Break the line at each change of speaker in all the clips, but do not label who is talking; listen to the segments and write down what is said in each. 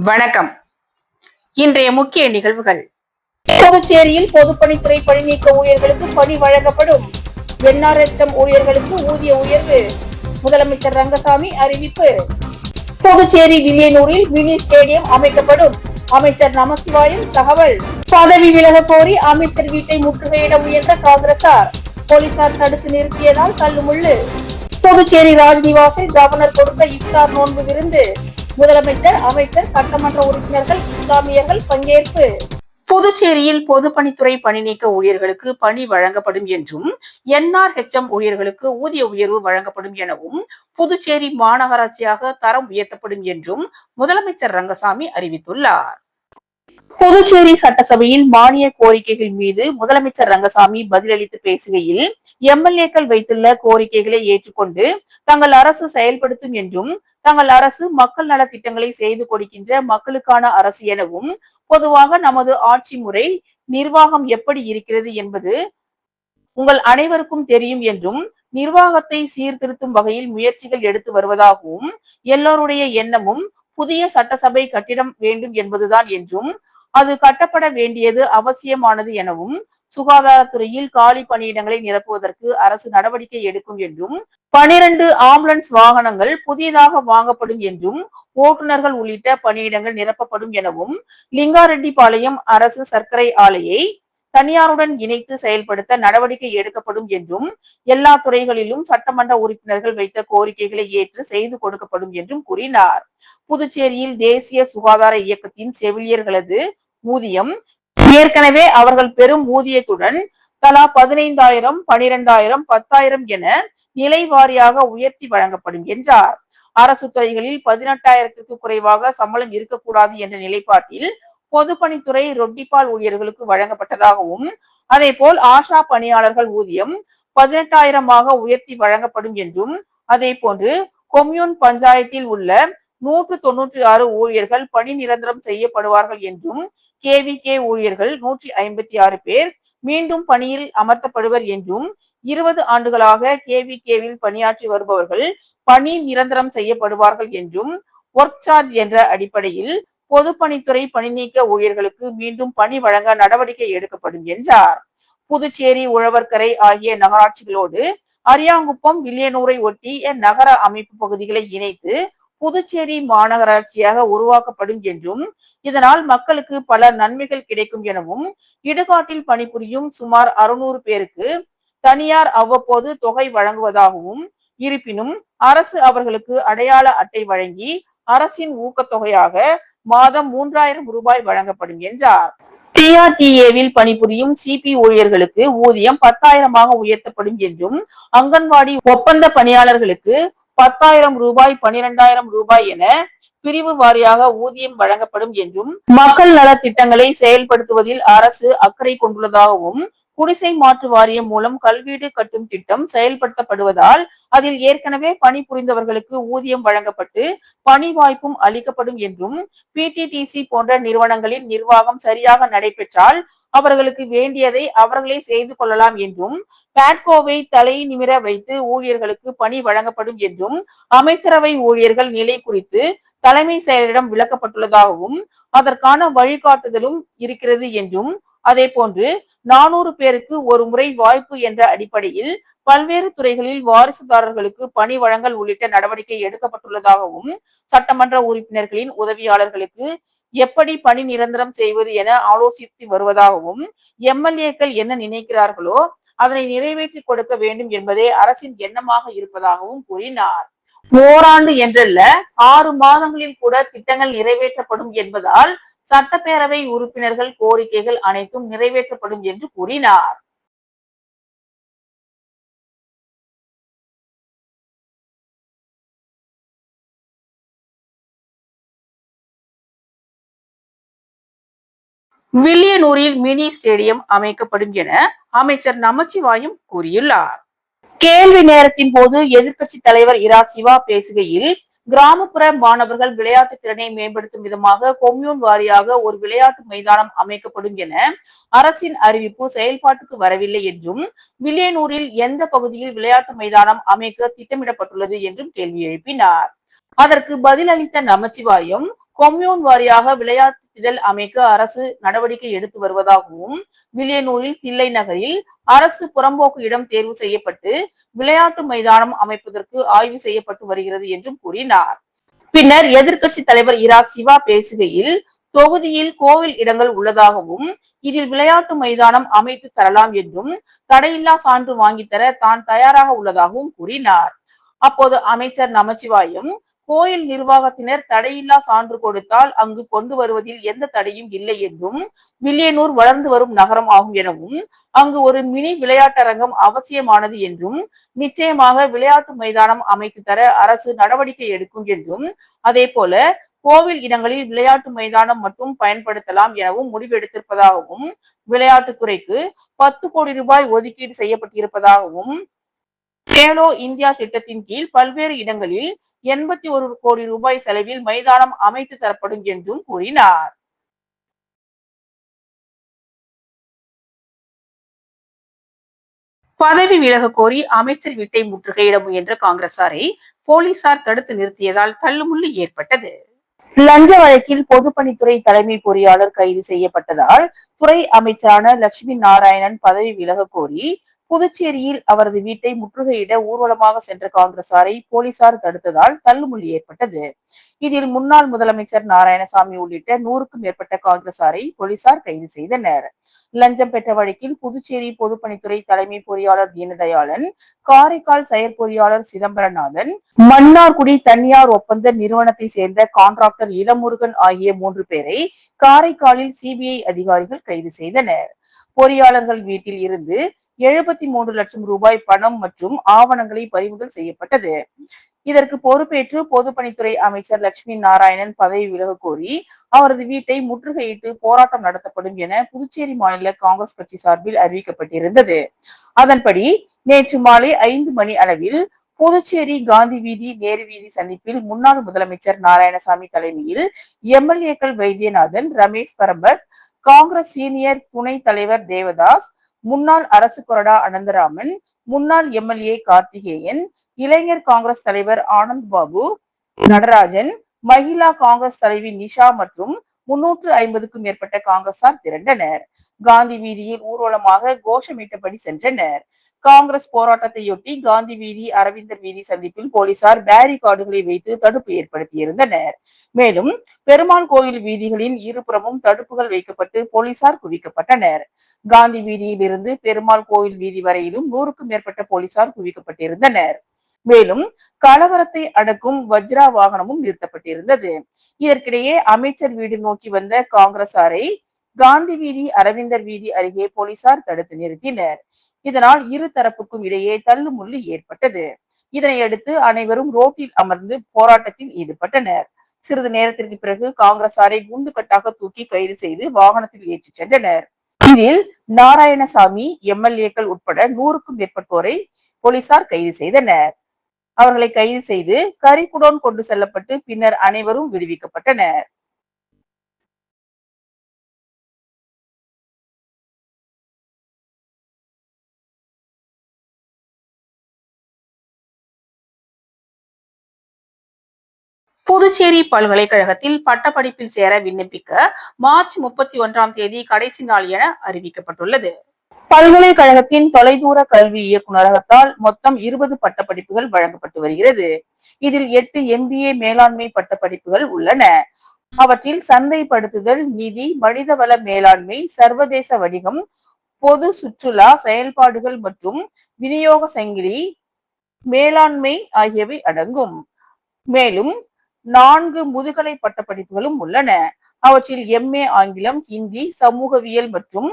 வணக்கம். இன்றைய முக்கிய நிகழ்வுகள்.
புதுச்சேரியில் பொதுப்பணித்துறை பணிநீக்க ஊழியர்களுக்கு பணி வழங்கப்படும். NRHM ஊழியர்களுக்கு ஊதிய உயர்வு. முதலமைச்சர் ரங்கசாமி அறிவிப்பு. புதுச்சேரி வில்லியனூரில் மினி ஸ்டேடியம் அமைக்கப்படும். அமைச்சர் நமசிவாயம் தகவல். பதவி விலக கோரி அமைச்சர் வீட்டை முற்றுகையிட முயன்ற காங்கிரசார். போலீசார் தடுத்து நிறுத்தியதால் தள்ளுமுள்ளு. புதுச்சேரி ராஜ்நிவாசில் கவர்னர் கொடுத்த இஃப்தார் நோன்பு விருந்து. முதலமைச்சர், அமைச்சர், சட்டமன்ற உறுப்பினர்கள், இஸ்லாமியர்கள் பங்கேற்பு.
புதுச்சேரியில் பொதுப்பணித்துறை பணிநீக்க ஊழியர்களுக்கு பணி வழங்கப்படும் என்றும் NRHM ஊழியர்களுக்கு ஊதிய உயர்வு வழங்கப்படும் எனவும் புதுச்சேரி மாநகராட்சியாக தரம் உயர்த்தப்படும் என்றும் முதலமைச்சர் ரங்கசாமி அறிவித்துள்ளார். புதுச்சேரி சட்டசபையில் மானிய கோரிக்கைகள் மீது முதலமைச்சர் ரங்கசாமி பதிலளித்து பேசுகையில், MLA-க்கள் வைத்துள்ள கோரிக்கைகளை ஏற்றுக்கொண்டு தங்கள் அரசு செயல்படுத்தும் என்றும், தங்கள் அரசு மக்கள் நல திட்டங்களை செய்து கொடுக்கின்ற மக்களுக்கான அரசு எனவும், பொதுவாக நமது ஆட்சி முறை நிர்வாகம் எப்படி இருக்கிறது என்பது உங்கள் அனைவருக்கும் தெரியும் என்றும், நிர்வாகத்தை சீர்திருத்தும் வகையில் முயற்சிகள் எடுத்து வருவதாகவும், எல்லோருடைய எண்ணமும் புதிய சட்டசபை கட்டிடம் வேண்டும் என்பதுதான் என்றும், அது கட்டப்பட வேண்டியது அவசியமானது எனவும், சுகாதாரத்துறையில் காலி பணியிடங்களை நிரப்புவதற்கு அரசு நடவடிக்கை எடுக்கும் என்றும், 12 ஆம்புலன்ஸ் வாகனங்கள் புதியதாக வாங்கப்படும் என்றும், ஓட்டுநர்கள் உள்ளிட்ட பணியிடங்கள் நிரப்பப்படும் எனவும், லிங்காரெட்டிப்பாளையம் அரசு சர்க்கரை ஆலையை தனியாருடன் இணைத்து செயல்படுத்த நடவடிக்கை எடுக்கப்படும் என்றும், எல்லா துறைகளிலும் சட்டமன்ற உறுப்பினர்கள் வைத்த கோரிக்கைகளை ஏற்று செய்து கொடுக்கப்படும் என்றும் கூறினார். புதுச்சேரியில் தேசிய சுகாதார இயக்கத்தின் செவிலியர்களது ஊதியம் ஏற்கனவே அவர்கள் பெறும் ஊதியத்துடன் தலா 15,000, 12,000, 10,000 என நிலை வாரியாக உயர்த்தி வழங்கப்படும் என்றார். அரசு துறைகளில் 18,000க்கு குறைவாக சம்பளம் இருக்கக்கூடாது என்ற நிலைப்பாட்டில் பொதுப்பணித்துறை ரொட்டிப்பால் ஊழியர்களுக்கு வழங்கப்பட்டதாகவும், அதே போல் ஆஷா பணியாளர்கள் ஊதியம் 18,000ஆக உயர்த்தி வழங்கப்படும் என்றும், அதே போன்று கொம்யூன் பஞ்சாயத்தில் உள்ள 196 ஊழியர்கள் பணி நிரந்தரம் செய்யப்படுவார்கள் என்றும், KVK ஊழியர்கள் 156 பேர் மீண்டும் பணியில் அமர்த்தப்படுவர் என்றும், 20 ஆண்டுகளாக KVK-வில் பணியாற்றி வருபவர்கள் பணி நிரந்தரம் செய்யப்படுவார்கள் என்றும், ஒர்க் சார்ஜ் என்ற அடிப்படையில் பொதுப்பணித்துறை பணிநீக்க ஊழியர்களுக்கு மீண்டும் பணி வழங்க நடவடிக்கை எடுக்கப்படும் என்றார். புதுச்சேரி, உழவர்கரை ஆகிய நகராட்சிகளோடு அரியாங்குப்பம், வில்லியனூரை ஒட்டிய நகர அமைப்பு பகுதிகளை இணைத்து புதுச்சேரி மாநகராட்சியாக உருவாக்கப்படும் என்றும், இதனால் மக்களுக்கு பல நன்மைகள் கிடைக்கும் எனவும், இடுகாட்டில் பணிபுரியும் சுமார் 600 பேருக்கு தனியார் அவ்வப்போது தொகை வழங்குவதாகவும், இருப்பினும் அரசு அவர்களுக்கு அடையாள அட்டை வழங்கி அரசின் ஊக்கத்தொகையாக மாதம் 3,000 ரூபாய் வழங்கப்படும் என்றார். TRTA-வில் பணிபுரியும் CP ஊழியர்களுக்கு ஊதியம் 10,000ஆக உயர்த்தப்படும் என்றும், அங்கன்வாடி ஒப்பந்த பணியாளர்களுக்கு 10,000 ரூபாய், 12,000 ரூபாய் என பிரிவு வாரியாக ஊதியம் வழங்கப்படும் என்றும், மக்கள் நல திட்டங்களை செயல்படுத்துவதில் அரசு அக்கறை கொண்டுள்ளதாகவும், குடிசை மாற்று வாரியம் மூலம் கல்வீடு கட்டும் திட்டம் செயல்படுத்தப்படுவதால் அதில் ஏற்கனவே பணிபுரிந்தவர்களுக்கு ஊதியம் வழங்கப்பட்டு பணி வாய்ப்பும் அளிக்கப்படும் என்றும், PTTC போன்ற நிறுவனங்களின் நிர்வாகம் சரியாக நடைபெற்றால் அவர்களுக்கு வேண்டியதை அவர்களே செய்து கொள்ளலாம் என்றும், பேட்கோவை தலை நிமிர வைத்து ஊழியர்களுக்கு பணி வழங்கப்படும் என்றும், அமைச்சரவை ஊழியர்கள் நிலை குறித்து தலைமை செயலரிடம் விளக்கப்பட்டுள்ளதாகவும், அதற்கான வழிகாட்டுதலும் இருக்கிறது என்றும், அதே போன்று 400 பேருக்கு ஒரு முறை வாய்ப்பு என்ற அடிப்படையில் பல்வேறு துறைகளில் வாரிசுதாரர்களுக்கு பணி வழங்கல் உள்ளிட்ட நடவடிக்கை எடுக்கப்பட்டுள்ளதாகவும், சட்டமன்ற உறுப்பினர்களின் உதவியாளர்களுக்கு எப்படி பணி நிரந்தரம் செய்வது என ஆலோசித்து வருவதாகவும், MLA-க்கள் என்ன நினைக்கிறார்களோ அதனை நிறைவேற்றி கொடுக்க வேண்டும் என்பதே அரசின் எண்ணமாக இருப்பதாகவும் கூறினார். ஓராண்டு என்றல்ல 6 மாதங்களில் கூட திட்டங்கள் நிறைவேற்றப்படும் என்பதால் சட்டப்பேரவை உறுப்பினர்கள் கோரிக்கைகள் அனைத்தும் நிறைவேற்றப்படும் என்று கூறினார். வில்லியனூரில் மினி ஸ்டேடியம் அமைக்கப்படும் என அமைச்சர் நமச்சிவாயம் கூறியுள்ளார். கேள்வி நேரத்தின் போது எதிர்க்கட்சி தலைவர் இரா சிவா பேசுகையில், கிராமப்புற மாணவர்கள் விளையாட்டு திறனை மேம்படுத்தும் விதமாக கொம்யூன் வாரியாக ஒரு விளையாட்டு மைதானம் அமைக்கப்படும் என அரசின் அறிவிப்பு செயல்பாட்டுக்கு வரவில்லை என்றும், வில்லியனூரில் எந்த பகுதியில் விளையாட்டு மைதானம் அமைக்க திட்டமிடப்பட்டுள்ளது என்றும் கேள்வி எழுப்பினார். அதற்கு பதிலளித்த நமச்சிவாயம்,
கொம்யூன் வாரியாக விளையாட்டு திடல் அமைக்க அரசு நடவடிக்கை எடுத்து வருவதாகவும், வில்லியனூரில் தில்லை நகரில் அரசு புறம்போக்கு இடம் தேர்வு செய்யப்பட்டு விளையாட்டு மைதானம் அமைப்பதற்கு ஆய்வு செய்யப்பட்டு வருகிறது என்றும் கூறினார். பின்னர் எதிர்க்கட்சி தலைவர் இரா சிவா பேசுகையில், தொகுதியில் கோவில் இடங்கள் உள்ளதாகவும், இதில் விளையாட்டு மைதானம் அமைத்து தரலாம் என்றும், தடையில்லா சான்று வாங்கித்தர தான் தயாராக உள்ளதாகவும் கூறினார். அப்போது அமைச்சர் நமச்சிவாயம், கோயில் நிர்வாகத்தினர் தடையில்லா சான்று கொடுத்தால் அங்கு கொண்டு வருவதில் எந்த தடையும் இல்லை என்றும், வில்லியனூர் வளர்ந்து வரும் நகரம் ஆகும் எனவும், அங்கு ஒரு மினி விளையாட்டரங்கம் அவசியமானது என்றும், நிச்சயமாக விளையாட்டு மைதானம் அமைத்து தர அரசு நடவடிக்கை எடுக்கும் என்றும், அதே போல கோவில் இடங்களில் விளையாட்டு மைதானம் மட்டும் பயன்படுத்தலாம் எனவும் முடிவெடுத்திருப்பதாகவும், விளையாட்டுத்துறைக்கு 10 கோடி ரூபாய் ஒதுக்கீடு செய்யப்பட்டிருப்பதாகவும், கேலோ இந்தியா திட்டத்தின் கீழ் பல்வேறு இடங்களில் 81 கோடி ரூபாய் செலவில் மைதானம் அமைத்து தரப்படும் என்றும் கூறினார்.
பதவி விலக கோரி அமைச்சர் வீட்டை முற்றுகையிட முயன்ற காங்கிரசாரை போலீசார் தடுத்து நிறுத்தியதால் தள்ளுமுள்ளு ஏற்பட்டது.
லஞ்ச வழக்கில் பொதுப்பணித்துறை தலைமை பொறியாளர் கைது செய்யப்பட்டதால் துறை அமைச்சரான லட்சுமி நாராயணன் பதவி விலக கோரி புதுச்சேரியில் அவரது வீட்டை முற்றுகையிட ஊர்வலமாக சென்ற காங்கிரசாரை போலீசார் தடுத்ததால் தள்ளுமுள்ளு ஏற்பட்டது. இதில் முன்னாள் முதலமைச்சர் நாராயணசாமி உள்ளிட்ட 100க்கும் மேற்பட்ட காங்கிரசாரை போலீசார் கைது செய்தனர். லஞ்சம் பெற்ற வழக்கில் புதுச்சேரி பொதுப்பணித்துறை தலைமை பொறியாளர் தீனதயாளன், காரைக்கால் செயற்பொறியாளர் சிதம்பரநாதன், மன்னார்குடி தனியார் ஒப்பந்த நிறுவனத்தை சேர்ந்த கான்ட்ராக்டர் இளமுருகன் ஆகிய 3 பேரை காரைக்காலில் சிபிஐ அதிகாரிகள் கைது செய்தனர். பொறியாளர்கள் வீட்டில் இருந்து 73 லட்சம் ரூபாய் பணம் மற்றும் ஆவணங்களை பறிமுதல் செய்யப்பட்டது. இதற்கு பொறுப்பேற்று பொதுப்பணித்துறை அமைச்சர் லட்சுமி நாராயணன் பதவி விலக கோரி அவரது வீட்டை முற்றுகையிட்டு போராட்டம் நடத்தப்படும் என புதுச்சேரி மாநில காங்கிரஸ் கட்சி சார்பில் அறிவிக்கப்பட்டிருந்தது. அதன்படி நேற்று மாலை 5 மணி அளவில் புதுச்சேரி காந்தி வீதி, நேரு வீதி சந்திப்பில் முன்னாள் முதலமைச்சர் நாராயணசாமி தலைமையில் எம்எல்ஏக்கள் வைத்தியநாதன், ரமேஷ் பரபத், காங்கிரஸ் சீனியர் துணை தலைவர் தேவதாஸ், முன்னாள் அரசு கொறடா அனந்தராமன், முன்னாள் எம்எல்ஏ கார்த்திகேயன், இளைஞர் காங்கிரஸ் தலைவர் ஆனந்த் பாபு, நடராஜன், மகிழா காங்கிரஸ் தலைவி நிஷா மற்றும் 350க்கும் மேற்பட்ட காங்கிரசார் திரண்டனர். காந்தி வீதியில் ஊர்வலமாக கோஷமிட்டபடி சென்றனர். காங்கிரஸ் போராட்டத்தையொட்டி காந்தி வீதி, அரவிந்தர் வீதி சந்திப்பில் போலீசார் பேரிகார்டுகளை வைத்து தடுப்பு ஏற்படுத்தியிருந்தனர். மேலும் பெருமாள் கோயில் வீதிகளின் இருபுறமும் தடுப்புகள் வைக்கப்பட்டு போலீசார் குவிக்கப்பட்டனர். காந்தி வீதியில் இருந்து பெருமாள் கோயில் வீதி வரையிலும் 100க்கும் மேற்பட்ட போலீசார் குவிக்கப்பட்டிருந்தனர். மேலும் கலவரத்தை அடக்கும் வஜ்ரா வாகனமும் நிறுத்தப்பட்டிருந்தது. இதற்கிடையே அமைச்சர் வீடு நோக்கி வந்த காங்கிரசாரை காந்தி வீதி, அரவிந்தர் வீதி அருகே போலீசார் தடுத்து நிறுத்தினர். இதனால் இரு தரப்புக்கும் இடையே தள்ளுமுள்ளு ஏற்பட்டது. இதனையடுத்து அனைவரும் ரோட்டில் அமர்ந்து போராட்டத்தில் ஈடுபட்டனர். சிறிது நேரத்திற்கு பிறகு காங்கிரசாரை குண்டு கட்டாக தூக்கி கைது செய்து வாகனத்தில் ஏற்றிச் சென்றனர். இதில் நாராயணசாமி, எம்எல்ஏக்கள் உட்பட 100க்கும் மேற்பட்டோரை போலீசார் கைது செய்தனர். அவர்களை கைது செய்து கரிக்குடோன் கொண்டு செல்லப்பட்டு பின்னர் அனைவரும் விடுவிக்கப்பட்டனர்.
புதுச்சேரி பல்கலைக்கழகத்தில் பட்டப்படிப்பில் சேர விண்ணப்பிக்க மார்ச் 31ஆம் தேதி கடைசி நாள் என அறிவிக்கப்பட்டுள்ளது.
பல்கலைக்கழகத்தின் தொலைதூர கல்வி இயக்குநரகத்தால் மொத்தம் 20 பட்டப்படிப்புகள் வழங்கப்பட்டு வருகிறது. இதில் 8 MBA மேலாண்மை பட்டப்படிப்புகள் உள்ளன. அவற்றில் சந்தைப்படுத்துதல், நிதி, மனிதவள மேலாண்மை, சர்வதேச வணிகம், பொது சுற்றுலா செயல்பாடுகள் மற்றும் விநியோக சங்கிலி மேலாண்மை ஆகியவை அடங்கும். மேலும் 4 முதுகலை பட்டப்படிப்புகளும் உள்ளன. அவற்றில் MA ஆங்கிலம், ஹிந்தி, சமூகவியல் மற்றும்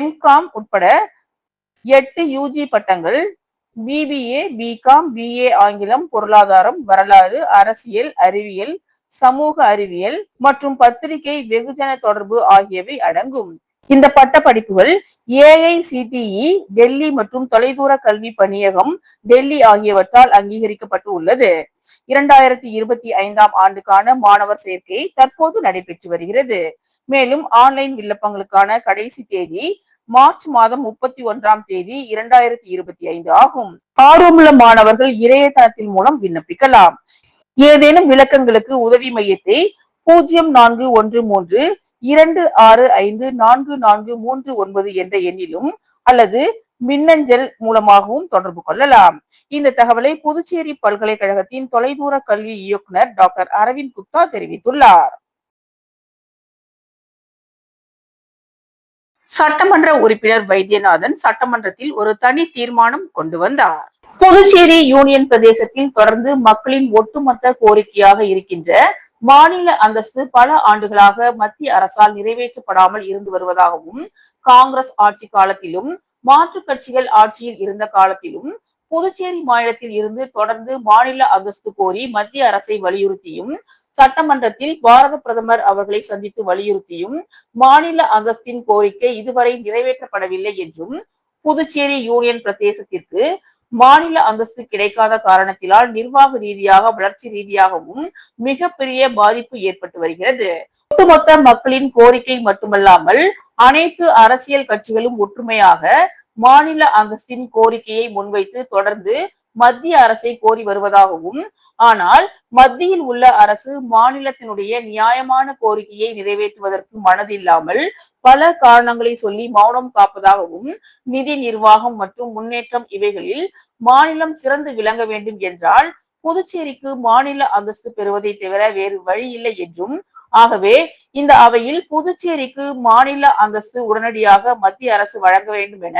MCOM உட்பட 8 UG பட்டங்கள், BBA, BCom, BA ஆங்கிலம், பொருளாதாரம், வரலாறு, அரசியல், அறிவியல், சமூக அறிவியல் மற்றும் பத்திரிகை வெகுஜன தொடர்பு ஆகியவை அடங்கும். இந்த பட்டப்படிப்புகள் AICTE டெல்லி மற்றும் தொலைதூர கல்வி பணியகம் டெல்லி ஆகியவற்றால் அங்கீகரிக்கப்பட்டு உள்ளது. 2025ஆம் ஆண்டுக்கான மாணவர் சேர்க்கை தற்போது நடைபெற்று வருகிறது. மேலும் ஆன்லைன் விண்ணப்பங்களுக்கான கடைசி தேதி மார்ச் மாதம் 31ஆம் தேதி 2025 ஆகும். ஆர்வமுள்ள மாணவர்கள் இணையதளத்தின் மூலம் விண்ணப்பிக்கலாம். ஏதேனும் விளக்கங்களுக்கு உதவி மையத்தை 0413265439 என்ற எண்ணிலும் அல்லது மின்னஞ்சல் மூலமாகவும் தொடர்பு கொள்ளலாம். இந்த தகவலை புதுச்சேரி பல்கலைக்கழகத்தின் தொலைதூர கல்வி இயக்குனர் டாக்டர் அரவிந்த் குப்தா தெரிவித்துள்ளார்.
சட்டமன்ற உறுப்பினர் வைத்தியநாதன் சட்டமன்றத்தில் ஒரு தனி தீர்மானம் கொண்டு வந்தார்.
புதுச்சேரி யூனியன் பிரதேசத்தில் தொடர்ந்து மக்களின் ஒட்டுமொத்த கோரிக்கையாக இருக்கின்ற மாநில அந்தஸ்து பல ஆண்டுகளாக மத்திய அரசால் நிறைவேற்றப்படாமல் இருந்து வருவதாகவும், காங்கிரஸ் ஆட்சி காலத்திலும் மாற்றுக் கட்சிகள் ஆட்சியில் இருந்த காலத்திலும் புதுச்சேரி மாநிலத்தில் இருந்து தொடர்ந்து மாநில அந்தஸ்து கோரி மத்திய அரசை வலியுறுத்தியும், சட்டமன்றத்தில் பாரத பிரதமர் அவர்களை சந்தித்து வலியுறுத்தியும் மாநில அந்தஸ்தின் கோரிக்கை இதுவரை நிறைவேற்றப்படவில்லை என்றும், புதுச்சேரி யூனியன் பிரதேசத்திற்கு மாநில அந்தஸ்து கிடைக்காத காரணத்தினால் நிர்வாக ரீதியாக வளர்ச்சி ரீதியாகவும் மிகப்பெரிய பாதிப்பு ஏற்பட்டு வருகிறது. ஒட்டுமொத்த மக்களின் கோரிக்கை மட்டுமல்லாமல் அனைத்து அரசியல் கட்சிகளும் ஒற்றுமையாக மாநில அந்தஸ்தின் கோரிக்கையை முன்வைத்து தொடர்ந்து மத்திய அரசை கோரி வருவதாகவும், ஆனால் மத்தியில் உள்ள அரசு மாநிலத்தினுடைய நியாயமான கோரிக்கையை நிறைவேற்றுவதற்கு மனதில்லாமல் பல காரணங்களை சொல்லி மௌனம் காப்பதாகவும், நிதி நிர்வாகம் மற்றும் முன்னேற்றம் இவைகளில் மாநிலம் சிறந்து விளங்க வேண்டும் என்றால் புதுச்சேரிக்கு மாநில அந்தஸ்து பெறுவதை தவிர வேறு வழி இல்லை என்றும், ஆகவே இந்த அவையில் புதுச்சேரிக்கு மாநில அந்தஸ்து உடனடியாக மத்திய அரசு வழங்க வேண்டும் என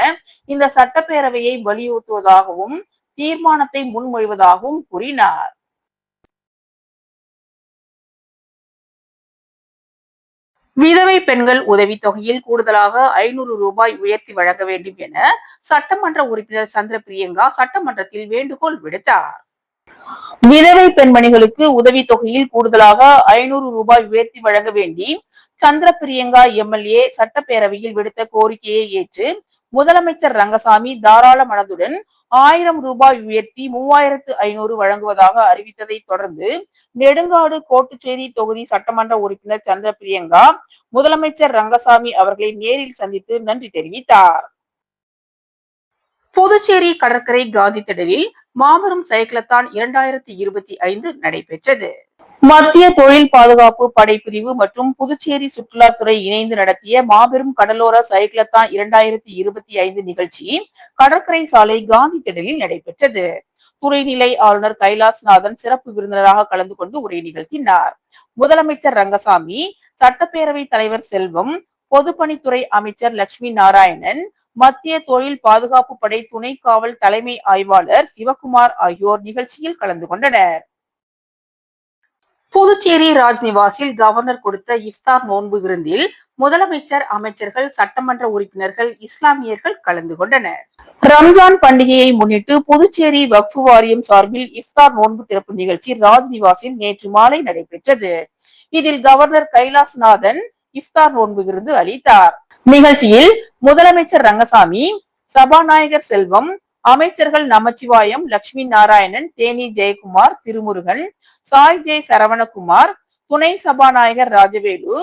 இந்த சட்டப்பேரவையை வலியுறுத்துவதாகவும் தீர்மானத்தை முன்மொழிவதாகவும் கூறினார்.
விதவை பெண்கள் உதவித்தொகையில் கூடுதலாக 500 ரூபாய் உயர்த்தி வழங்க வேண்டும் என சட்டமன்ற உறுப்பினர் சந்திர பிரியங்கா சட்டமன்றத்தில் வேண்டுகோள் விடுத்தார்.
விதவை பெண்மணிகளுக்கு உதவி தொகையில் கூடுதலாக 500 ரூபாய் உயர்த்தி வழங்க வேண்டி சந்திர பிரியங்கா எம்எல்ஏ சட்டப்பேரவையில் விடுத்த கோரிக்கையை ஏற்று முதலமைச்சர் ரங்கசாமி தாராள மனதுடன் 1000 ரூபாய் உயர்த்தி 3500 வழங்குவதாக அறிவித்ததை தொடர்ந்து நெடுங்காடு கோட்டுச்சேரி தொகுதி சட்டமன்ற உறுப்பினர் சந்திர பிரியங்கா முதலமைச்சர் ரங்கசாமி அவர்களை நேரில் சந்தித்து நன்றி தெரிவித்தார்.
புதுச்சேரி கடற்கரை காந்தி திடலில் மாபெரும் சைக்கிளத்தான் 2025 நடைபெற்றது.
மத்திய தொழில் பாதுகாப்பு படைப்பிரிவு மற்றும் புதுச்சேரி சுற்றுலாத்துறை இணைந்து நடத்திய மாபெரும் கடலோர சைக்கிளத்தான் 2025 நிகழ்ச்சி கடற்கரை சாலை காந்தி திடலில் நடைபெற்றது. துணைநிலை ஆளுநர் கைலாஸ்நாதன் சிறப்பு விருந்தினராக கலந்து கொண்டு உரை நிகழ்த்தினார். முதலமைச்சர் ரங்கசாமி, சட்டப்பேரவை தலைவர் செல்வம், பொதுப்பணித்துறை அமைச்சர் லட்சுமி நாராயணன், மத்திய தொழில் பாதுகாப்பு படை துணை காவல் தலைமை ஆய்வாளர் சிவகுமார் ஆகியோர் நிகழ்ச்சியில் கலந்து கொண்டனர்.
புதுச்சேரி ராஜ்நிவாசில் கவர்னர் கொடுத்த இஃப்தார் நோன்பு விருந்தில் முதலமைச்சர், அமைச்சர்கள், சட்டமன்ற உறுப்பினர்கள், இஸ்லாமியர்கள் கலந்து கொண்டனர்.
ரம்ஜான் பண்டிகையை முன்னிட்டு புதுச்சேரி வக்ஃபு வாரியம் சார்பில் இஃப்தார் நோன்பு திறப்பு நிகழ்ச்சி ராஜ்நிவாசில் நேற்று மாலை நடைபெற்றது. இதில் கவர்னர் கைலாஸ்நாதன் இஃப்தார் நோன்பு விருந்து அளித்தார். நிகழ்ச்சியில் முதலமைச்சர் ரங்கசாமி, சபாநாயகர் செல்வம், அமைச்சர்கள் நமச்சிவாயம், லட்சுமி நாராயணன், தேனி ஜெயக்குமார், திருமுருகன், சாய் ஜே சரவணகுமார், துணை சபாநாயகர் ராஜவேலு,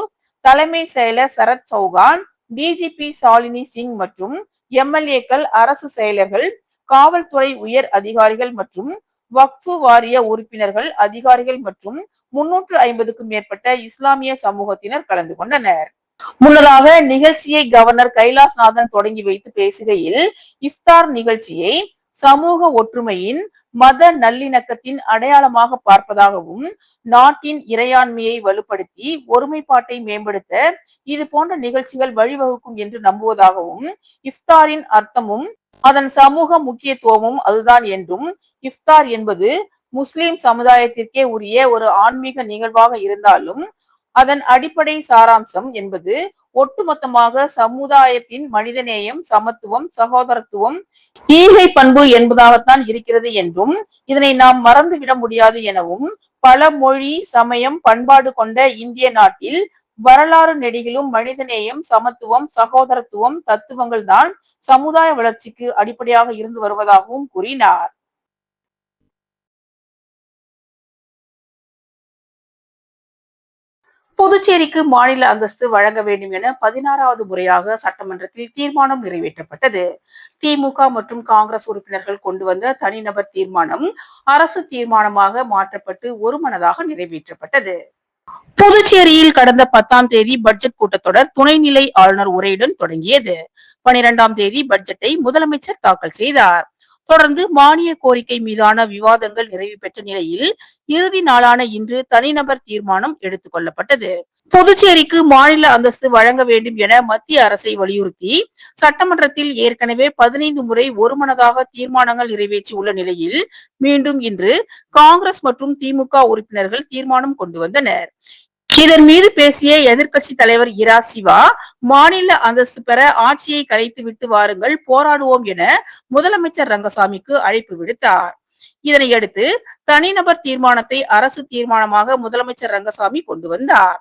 தலைமை செயலர் சரத் சௌகான், டிஜிபி சாலினி சிங் மற்றும் எம்எல்ஏக்கள், அரசு செயலர்கள், காவல்துறை உயர் அதிகாரிகள் மற்றும் வக்ஃபு வாரிய உறுப்பினர்கள், அதிகாரிகள் மற்றும் 350க்கும் மேற்பட்ட இஸ்லாமிய சமூகத்தினர் கலந்து கொண்டனர். முன்னதாக நிகழ்ச்சியை கவர்னர் கைலாஸ்நாதன் தொடங்கி வைத்து பேசுகையில், இஃப்தார் நிகழ்ச்சியை சமூக ஒற்றுமையின், மத நல்லிணக்கத்தின் அடையாளமாக பார்ப்பதாகவும், நாட்டின் இறையாண்மையை வலுப்படுத்தி ஒருமைப்பாட்டை மேம்படுத்த இது போன்ற நிகழ்ச்சிகள் வழிவகுக்கும் என்று நம்புவதாகவும், இஃப்தாரின் அர்த்தமும் அதன் சமூக முக்கியத்துவமும் அதுதான் என்றும், இஃப்தார் என்பது முஸ்லிம் சமுதாயத்திற்கே உரிய ஒரு ஆன்மீக நிகழ்வாக இருந்தாலும் அதன் அடிப்படை சாராம்சம் என்பது ஒட்டுமொத்தமாக சமுதாயத்தின் மனிதநேயம், சமத்துவம், சகோதரத்துவம், ஈகை பண்பு என்பதாகத்தான் இருக்கிறது என்றும், இதனை நாம் மறந்துவிட முடியாது எனவும், பல மொழி, சமயம், பண்பாடு கொண்ட இந்திய நாட்டில் வரலாறு நெடுகிலும் மனிதநேயம், சமத்துவம், சகோதரத்துவம் தத்துவங்கள் தான் சமுதாய வளர்ச்சிக்கு அடிப்படையாக இருந்து வருவதாகவும் கூறினார்.
புதுச்சேரிக்கு மாநில அந்தஸ்து வழங்க வேண்டும் என 16வது முறையாக சட்டமன்றத்தில் தீர்மானம் நிறைவேற்றப்பட்டது. திமுக மற்றும் காங்கிரஸ் உறுப்பினர்கள் கொண்டு வந்த தனிநபர் தீர்மானம் அரசு தீர்மானமாக மாற்றப்பட்டு ஒருமனதாக நிறைவேற்றப்பட்டது. புதுச்சேரியில் கடந்த 10ஆம் தேதி பட்ஜெட் கூட்டத்தொடர் துணைநிலை ஆளுநர் உரையுடன் தொடங்கியது. 12ஆம் தேதி பட்ஜெட்டை முதலமைச்சர் தாக்கல் செய்தார். தொடர்ந்து மானிய கோரிக்கை மீதான விவாதங்கள் நிறைவு பெற்ற நிலையில் இறுதி நாளான இன்று தனிநபர் தீர்மானம் எடுத்துக் கொள்ளப்பட்டது. புதுச்சேரிக்கு மாநில அந்தஸ்து வழங்க வேண்டும் என மத்திய அரசை வலியுறுத்தி சட்டமன்றத்தில் ஏற்கனவே 15 முறை ஒருமனதாக தீர்மானங்கள் நிறைவேற்றி உள்ள நிலையில் மீண்டும் இன்று காங்கிரஸ் மற்றும் திமுக உறுப்பினர்கள் தீர்மானம் கொண்டு வந்தனர். இதன் மீது பேசிய எதிர்க்கட்சி தலைவர் இரா சிவா, மாநில அந்தஸ்து பெற ஆட்சியை கலைத்து விட்டு வாருங்கள், போராடுவோம் என முதலமைச்சர் ரங்கசாமிக்கு அழைப்பு விடுத்தார். இதனையடுத்து தனிநபர் தீர்மானத்தை அரசு தீர்மானமாக முதலமைச்சர் ரங்கசாமி கொண்டு வந்தார்.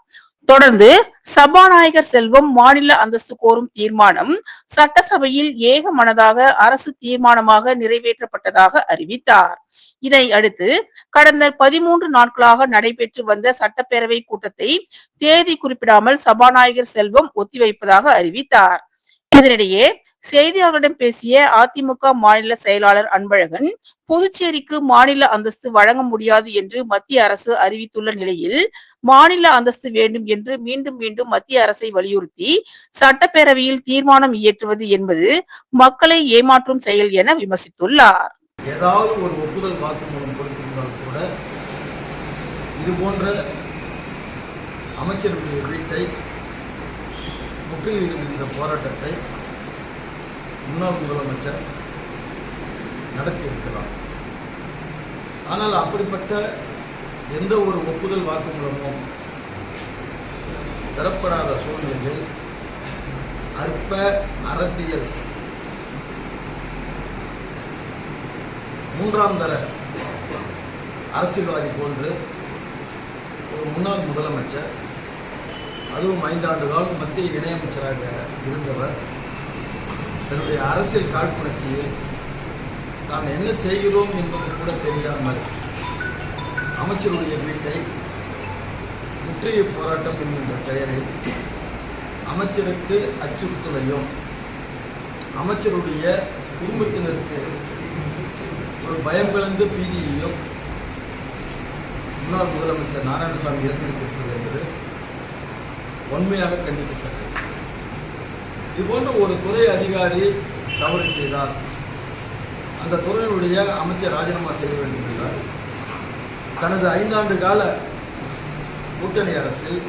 தொடர்ந்து சபாநாயகர் செல்வம் மாநில அந்தஸ்து கோரும் தீர்மானம் சட்டசபையில் ஏகமனதாக அரசு தீர்மானமாக நிறைவேற்றப்பட்டதாக அறிவித்தார். இதை அடுத்து கடந்த 13 நாட்களாக நடைபெற்று வந்த சட்டப்பேரவை கூட்டத்தை தேதி குறிப்பிடாமல் சபாநாயகர் செல்வம் ஒத்திவைப்பதாக அறிவித்தார். இதனிடையே செய்தியாளர்களிடம் பேசிய அதிமுக மாநில செயலாளர் அன்பழகன், புதுச்சேரிக்கு மாநில அந்தஸ்து வழங்க முடியாது என்று மத்திய அரசு அறிவித்துள்ள நிலையில் மாநில அந்தஸ்து வேண்டும் என்று மீண்டும் மீண்டும் மத்திய அரசை வலியுறுத்தி சட்டப்பேரவையில் தீர்மானம் இயற்றுவது என்பது மக்களை ஏமாற்றும் செயல் என விமர்சித்துள்ளார்.
ஏதாவது ஒரு ஒப்புதல் வாக்குமூலம் கொடுத்திருந்தால் கூட இது போன்ற அமைச்சருடைய வீட்டை முற்றுகையிடும் இந்த போராட்டத்தை முன்னாள் முதலமைச்சர் நடத்தியிருக்கலாம். ஆனால் அப்படிப்பட்ட எந்த ஒரு ஒப்புதல் வாக்குமூலமும் பெறப்படாத சூழ்நிலையில் அற்ப அரசியல் மூன்றாம் தர அரசியல்வாதி போன்று ஒரு முன்னாள் முதலமைச்சர், அதுவும் 5 ஆண்டு காலம் மத்திய இணையமைச்சராக இருந்தவர், தன்னுடைய அரசியல் காழ்ப்புணர்ச்சியில் தான் என்ன செய்கிறோம் என்பது கூட தெரியாமல் அமைச்சருடைய வீட்டை முற்றுகை போராட்டம் என்கின்ற பெயரில் அமைச்சருக்கு அச்சுறுத்தலையும் அமைச்சருடைய குடும்பத்தினருக்கு ஒரு பயம் கலந்த பீதியையும் முன்னாள் முதலமைச்சர் நாராயணசாமி ஏற்படுத்தியிருப்பது என்பது உண்மையாக கண்டிக்கத்தக்கது. இதுபோன்ற ஒரு துறை அதிகாரி தவறு செய்தால் அந்த துறையினுடைய அமைச்சர் ராஜினாமா செய்ய வேண்டும் என்றால் தனது 5 ஆண்டு கால கூட்டணி அரசில்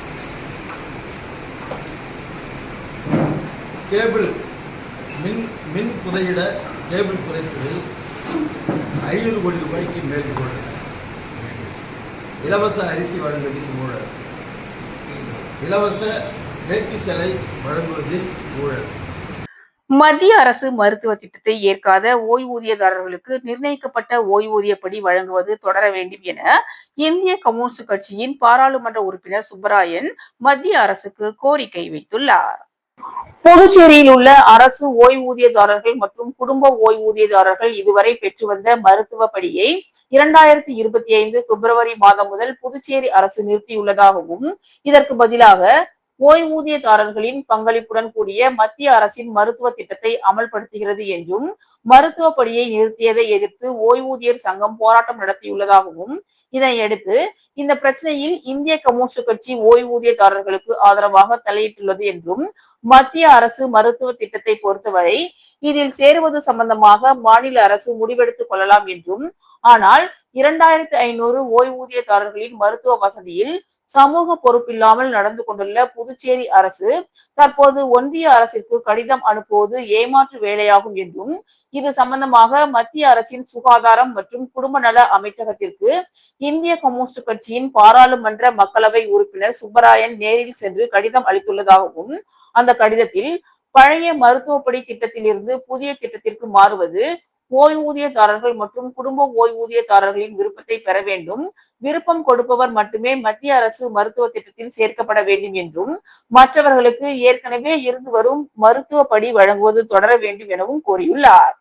கேபிள் மின் புதையிட கேபிள் புதைப்பதில் 500 கோடி ரூபாய்க்கு மேல் ஊழல், இலவச அரிசி வழங்குவதில் ஊழல், இலவச வேட்டி சேலை வழங்குவதில் ஊழல்.
மத்திய அரசு மருத்துவ திட்டத்தை ஏற்காத ஓய்வூதியதாரர்களுக்கு நிர்ணயிக்கப்பட்ட ஓய்வூதியப்படி வழங்குவது தொடர வேண்டும் என இந்திய கம்யூனிஸ்ட் கட்சியின் பாராளுமன்ற உறுப்பினர் சுப்பராயன் மத்திய அரசுக்கு கோரிக்கை வைத்துள்ளார். புதுச்சேரியில் உள்ள அரசு ஓய்வூதியதாரர்கள் மற்றும் குடும்ப ஓய்வூதியதாரர்கள் இதுவரை பெற்று வந்த மருத்துவ படியை 2025 பிப்ரவரி மாதம் முதல் புதுச்சேரி அரசு நிறுத்தியுள்ளதாகவும், இதற்கு பதிலாக ஓய்வூதியதாரர்களின் பங்களிப்புடன் கூடிய மத்திய அரசின் மருத்துவ திட்டத்தை அமல்படுத்துகிறது என்றும், மருத்துவ படியை நிறுத்தியதை எதிர்த்து ஓய்வூதியர் சங்கம் போராட்டம் நடத்தியுள்ளதாகவும், இதனையடுத்து இந்த பிரச்சனையில் இந்திய கம்யூனிஸ்ட் கட்சி ஓய்வூதியதாரர்களுக்கு ஆதரவாக தலையிட்டுள்ளது என்றும், மத்திய அரசு மருத்துவ திட்டத்தை பொறுத்தவரை இதில் சேருவது சம்பந்தமாக மாநில அரசு முடிவெடுத்துக் கொள்ளலாம் என்றும், ஆனால் 2500 ஓய்வூதியதாரர்களின் மருத்துவ வசதியில் சமூக பொறுப்பில்லாமல் நடந்து கொண்டுள்ள புதுச்சேரி அரசு தற்போது ஒன்றிய அரசிற்கு கடிதம் அனுப்புவது ஏமாற்று வேலையாகும் என்றும், இது சம்பந்தமாக மத்திய அரசின் சுகாதாரம் மற்றும் குடும்ப நல அமைச்சகத்திற்கு இந்திய கம்யூனிஸ்ட் கட்சியின் பாராளுமன்ற மக்களவை உறுப்பினர் சுப்பராயன் நேரில் சென்று கடிதம் அளித்துள்ளதாகவும், அந்த கடிதத்தில் பழைய மருத்துவப்படி திட்டத்திலிருந்து புதிய திட்டத்திற்கு மாறுவது ஓய்வூதியதாரர்கள் மற்றும் குடும்ப ஓய்வூதியதாரர்களின் விருப்பத்தை பெற வேண்டும், விருப்பம் கொடுப்பவர் மட்டுமே மத்திய அரசு மருத்துவ திட்டத்தில் சேர்க்கப்பட வேண்டும் என்றும், மற்றவர்களுக்கு ஏற்கனவே இருந்து வரும் மருத்துவ படி வழங்குவது தொடர வேண்டும் எனவும் கோரியுள்ளார்.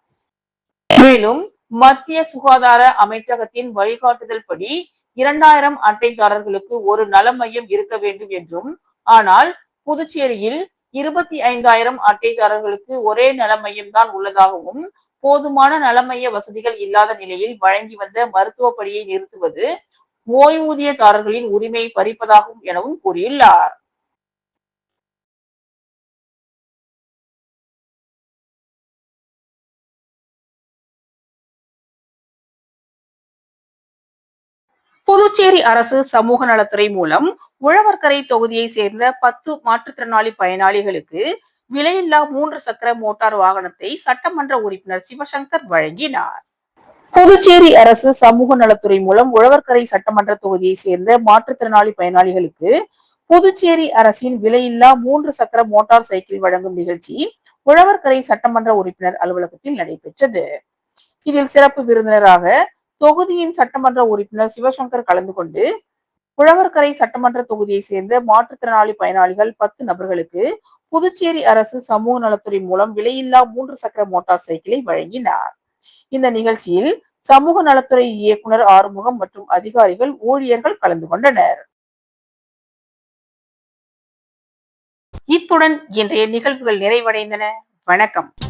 மேலும் மத்திய சுகாதார அமைச்சகத்தின் வழிகாட்டுதல் படி 2000 அட்டைதாரர்களுக்கு ஒரு நல மையம் இருக்க வேண்டும் என்றும், ஆனால் புதுச்சேரியில் 25,000 அட்டைதாரர்களுக்கு ஒரே நல மையம் தான் உள்ளதாகவும், போதுமான நல மைய வசதிகள் இல்லாத நிலையில் வழங்கி வந்த மருத்துவ படியை நிறுத்துவது ஓய்வூதியதாரர்களின் உரிமையை பறிப்பதாகும் எனவும் கூறியுள்ளார். புதுச்சேரி அரசு சமூக நலத்துறை மூலம் உழவர்கரை தொகுதியை சேர்ந்த 10 மாற்றுத்திறனாளி பயனாளிகளுக்கு விலையில்லா 3 சக்கர மோட்டார் வாகனத்தை சட்டமன்ற உறுப்பினர் சிவசங்கர் வழங்கினார். புதுச்சேரி அரசு சமூக நலத்துறை மூலம் உழவர்கரை சட்டமன்ற தொகுதியை சேர்ந்த மாற்றுத்திறனாளி பயனாளிகளுக்கு புதுச்சேரி அரசின் விலையில்லா 3 சக்கர மோட்டார் சைக்கிள் வழங்கும் நிகழ்ச்சி உழவர்கரை சட்டமன்ற உறுப்பினர் அலுவலகத்தில் நடைபெற்றது. இதில் சிறப்பு விருந்தினராக தொகுதியின் சட்டமன்ற உறுப்பினர் சிவசங்கர் கலந்து கொண்டு உழவர்கரை சட்டமன்ற தொகுதியை சேர்ந்த மாற்றுத்திறனாளி பயனாளிகள் 10 நபர்களுக்கு புதுச்சேரி அரசு சமூக நலத்துறை மூலம் விலையில்லா 3 சக்கர மோட்டார் சைக்கிளை வழங்கினார். இந்த நிகழ்ச்சியில் சமூக நலத்துறை இயக்குனர் ஆறுமுகம் மற்றும் அதிகாரிகள், ஊழியர்கள் கலந்து கொண்டனர். இத்துடன் இன்றைய நிகழ்வுகள் நிறைவடைந்தன. வணக்கம்.